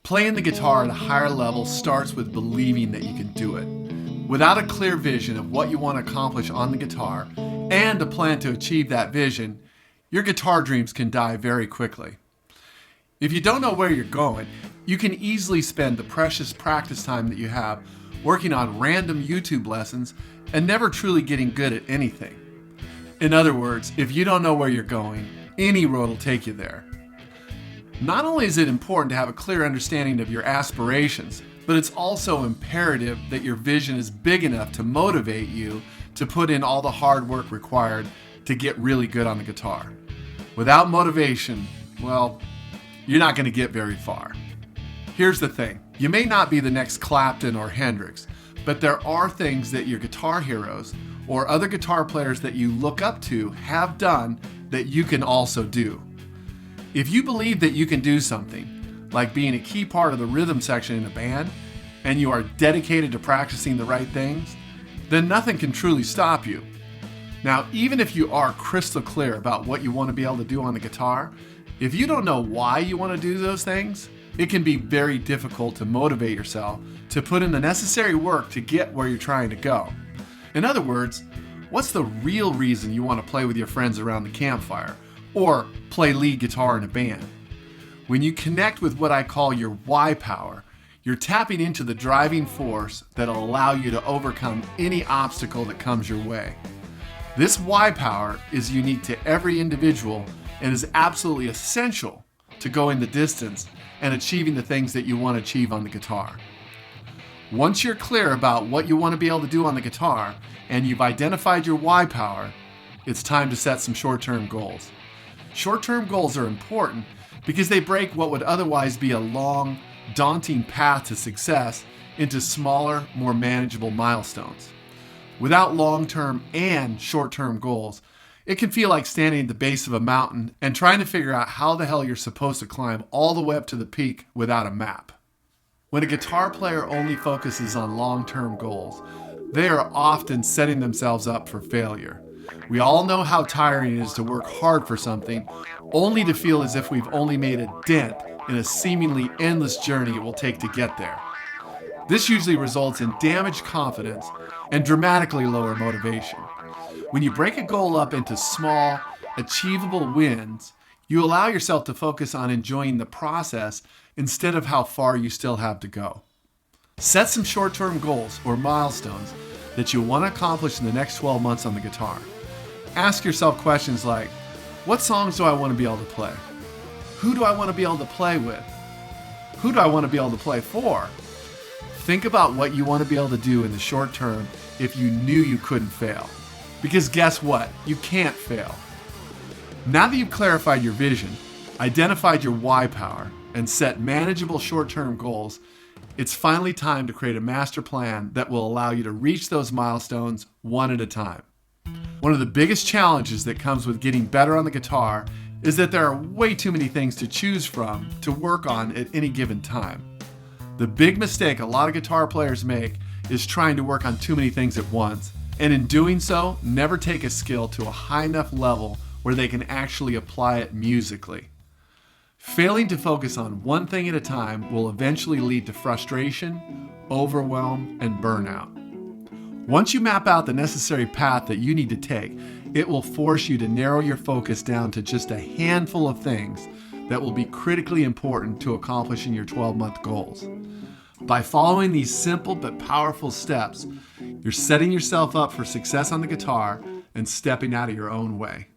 Playing the guitar at a higher level starts with believing that you can do it. Without a clear vision of what you want to accomplish on the guitar and a plan to achieve that vision, your guitar dreams can die very quickly. If you don't know where you're going, you can easily spend the precious practice time that you have working on random YouTube lessons and never truly getting good at anything. In other words, if you don't know where you're going, any road will take you there. Not only is it important to have a clear understanding of your aspirations, but it's also imperative that your vision is big enough to motivate you to put in all the hard work required to get really good on the guitar. Without motivation, well, you're not going to get very far. Here's the thing. You may not be the next Clapton or Hendrix, but there are things that your guitar heroes or other guitar players that you look up to have done that you can also do. If you believe that you can do something, like being a key part of the rhythm section in a band, and you are dedicated to practicing the right things, then nothing can truly stop you. Now, even if you are crystal clear about what you want to be able to do on the guitar, if you don't know why you want to do those things, it can be very difficult to motivate yourself to put in the necessary work to get where you're trying to go. In other words, what's the real reason you want to play with your friends around the campfire or play lead guitar in a band? When you connect with what I call your why power, you're tapping into the driving force that'll allow you to overcome any obstacle that comes your way. This why power is unique to every individual and is absolutely essential to going the distance and achieving the things that you want to achieve on the guitar. Once you're clear about what you want to be able to do on the guitar and you've identified your why power, it's time to set some short-term goals. Short-term goals are important because they break what would otherwise be a long, daunting path to success into smaller, more manageable milestones. Without long-term and short-term goals, it can feel like standing at the base of a mountain and trying to figure out how the hell you're supposed to climb all the way up to the peak without a map. When a guitar player only focuses on long-term goals, they are often setting themselves up for failure. We all know how tiring it is to work hard for something, only to feel as if we've only made a dent in a seemingly endless journey it will take to get there. This usually results in damaged confidence and dramatically lower motivation. When you break a goal up into small, achievable wins, you allow yourself to focus on enjoying the process instead of how far you still have to go. Set some short-term goals or milestones that you want to accomplish in the next 12 months on the guitar. Ask yourself questions like, what songs do I want to be able to play? Who do I want to be able to play with? Who do I want to be able to play for? Think about what you want to be able to do in the short term if you knew you couldn't fail. Because guess what? You can't fail. Now that you've clarified your vision, identified your why power, and set manageable short-term goals, it's finally time to create a master plan that will allow you to reach those milestones one at a time. One of the biggest challenges that comes with getting better on the guitar is that there are way too many things to choose from to work on at any given time. The big mistake a lot of guitar players make is trying to work on too many things at once, and in doing so, never take a skill to a high enough level where they can actually apply it musically. Failing to focus on one thing at a time will eventually lead to frustration, overwhelm, and burnout. Once you map out the necessary path that you need to take, it will force you to narrow your focus down to just a handful of things that will be critically important to accomplishing your 12-month goals. By following these simple but powerful steps, you're setting yourself up for success on the guitar and stepping out of your own way.